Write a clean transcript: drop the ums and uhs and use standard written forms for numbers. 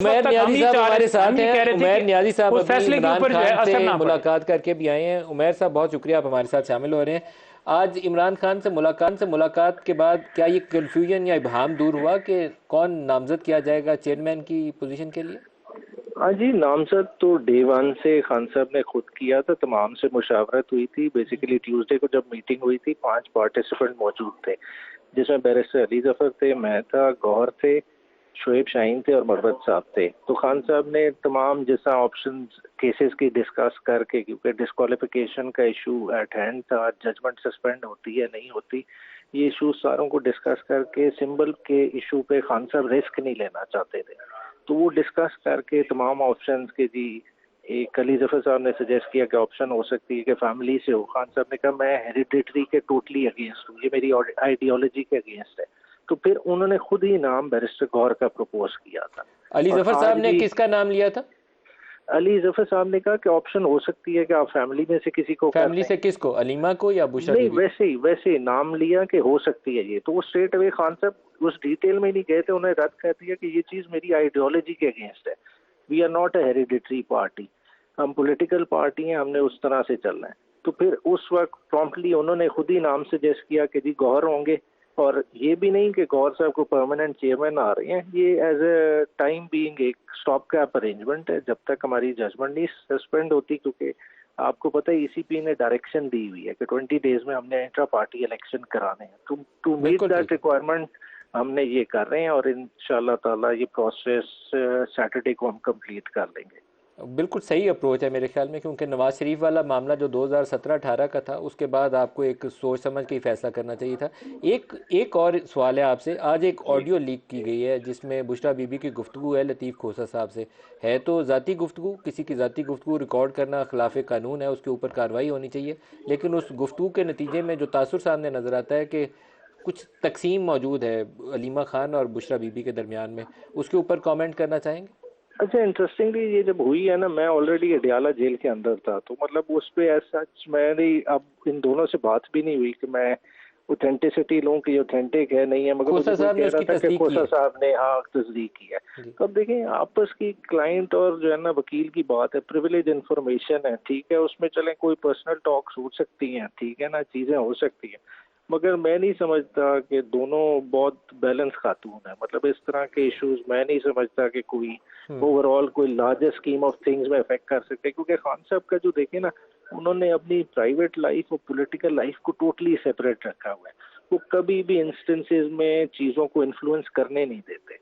उमैर नियाजी साहब हमारे साथ कह हैं। रहे थे उमैर कि नियाजी साहब उस अभी फैसले के इमरान ऊपर जो है खान से असर ना पड़े। मुलाकात करके भी आए हैं। उमैर साहब बहुत शुक्रिया, आप हमारे साथ शामिल हो रहे हैं। आज इमरान खान से मुलाकात के बाद क्या ये कन्फ्यूजन या इबहाम दूर हुआ कि कौन नामजद किया जाएगा चेयरमैन की पोजीशन के लिए? हाँ जी, नामजद तो डे वन से खान साहब ने खुद किया था, तमाम से मुशावरत हुई थी। बेसिकली ट्यूसडे को जब मीटिंग हुई थी 5 पार्टिसिपेंट मौजूद थे, जिसमें बैरिस्टर अली जफर थे, मैं था, गौहर थे, शोएब शाहीन थे और मरवत साहब थे। तो खान साहब ने तमाम जैसा ऑप्शन केसेस की डिस्कस करके, क्योंकि डिस्क्वालिफिकेशन का इशू एट हैंड था, जजमेंट सस्पेंड होती है नहीं होती, ये इशू सारों को डिस्कस करके सिंबल के इशू पे खान साहब रिस्क नहीं लेना चाहते थे। तो वो डिस्कस करके तमाम ऑप्शंस के जी, एक अली जफर साहब ने सजेस्ट किया कि ऑप्शन हो सकती है कि फैमिली से हो। खान साहब ने कहा मैं हेरिडिटरी के टोटली अगेंस्ट हूँ, ये मेरी आइडियोलॉजी के अगेंस्ट है। तो फिर उन्होंने खुद ही नाम बैरिस्टर गौहर का प्रपोज किया था। अली और जफर आज साहब ने भी किसका नाम लिया था? अली जफर साहब ने कहा कि ऑप्शन हो सकती है कि आप फैमिली में से किसी को कर फैमिली लें। से किसको, अलीमा को या बुशरा नहीं, बीबी? वैसे ही नाम लिया कि हो सकती है ये, तो वो स्ट्रेट अवे खान साहब उस डिटेल में नहीं गए थे, उन्हें रद्द कर दिया कि ये चीज मेरी आइडियोलॉजी के अगेंस्ट है। We are not a hereditary party, हम पॉलिटिकल पार्टी हैं, हमने उस तरह से चलना है। तो फिर उस वक्त प्रॉम्प्टली उन्होंने खुद ही नाम सजेस्ट किया कि जी गौहर होंगे। और ये भी नहीं कि गौहर साहब को परमानेंट चेयरमैन आ रहे हैं, ये एज ए टाइम बीइंग एक स्टॉप कैप अरेंजमेंट है जब तक हमारी जजमेंट नहीं सस्पेंड होती। क्योंकि आपको पता है ईसीपी ने डायरेक्शन दी हुई है कि 20 डेज में हमने इंट्रा पार्टी इलेक्शन कराने हैं। टू मीट बिल्कुल दैट ठीक है। रिक्वायरमेंट हमने ये कर रहे हैं, और इंशाल्लाह ताला ये प्रोसेस सैटरडे को हम कंप्लीट कर लेंगे। बिल्कुल सही अप्रोच है मेरे ख्याल में, क्योंकि नवाज शरीफ वाला मामला जो 2017-18 का था, उसके बाद आपको एक सोच समझ के ही फैसला करना चाहिए था। एक एक और सवाल है आपसे। आज एक जी। ऑडियो लीक की गई है जिसमें बुशरा बीबी की गुफ्तगू है लतीफ़ खोसा साहब से। है तो ज़ाती गुफ्तगू, किसी की ज़ाती गुफ्तगू रिकॉर्ड करना खिलाफ कानून है, उसके ऊपर कार्रवाई होनी चाहिए। लेकिन उस गुफ्तगू के नतीजे में जो तासुर सामने नज़र आता है कि कुछ तकसीम मौजूद है अलीमा खान और बुशरा बीबी के दरमियान में, उसके ऊपर कमेंट करना चाहेंगे? अच्छा, इंटरेस्टिंगली ये जब हुई है ना, मैं ऑलरेडी अडियाला जेल के अंदर था, तो मतलब उस पे ऐसा मैंने अब इन दोनों से बात भी नहीं हुई कि मैं ऑथेंटिसिटी लूं कि ऑथेंटिक है नहीं है, मगर मुझे खोसा कोई साहब ने कह रहा उसकी था कि तस्दीक की खोसा है साहब ने हाँ तस्दीक की है। जी। तो अब देखें, आपस की क्लाइंट और जो है ना वकील की बात है, प्रिविलेज इन्फॉर्मेशन है, ठीक है, उसमें चलें कोई पर्सनल टॉक्स हो सकती हैं, ठीक है ना, चीजें हो सकती हैं। मगर मैं नहीं समझता कि दोनों बहुत बैलेंस खातून है। मतलब इस तरह के इश्यूज मैं नहीं समझता कि कोई ओवरऑल कोई लार्जर स्कीम ऑफ थिंग्स में इफेक्ट कर सकते हैं। क्योंकि खान साहब का जो देखे ना, उन्होंने अपनी प्राइवेट लाइफ और पॉलिटिकल लाइफ को टोटली सेपरेट रखा हुआ है। वो कभी भी इंस्टेंसेस में चीजों को इन्फ्लुएंस करने नहीं देते।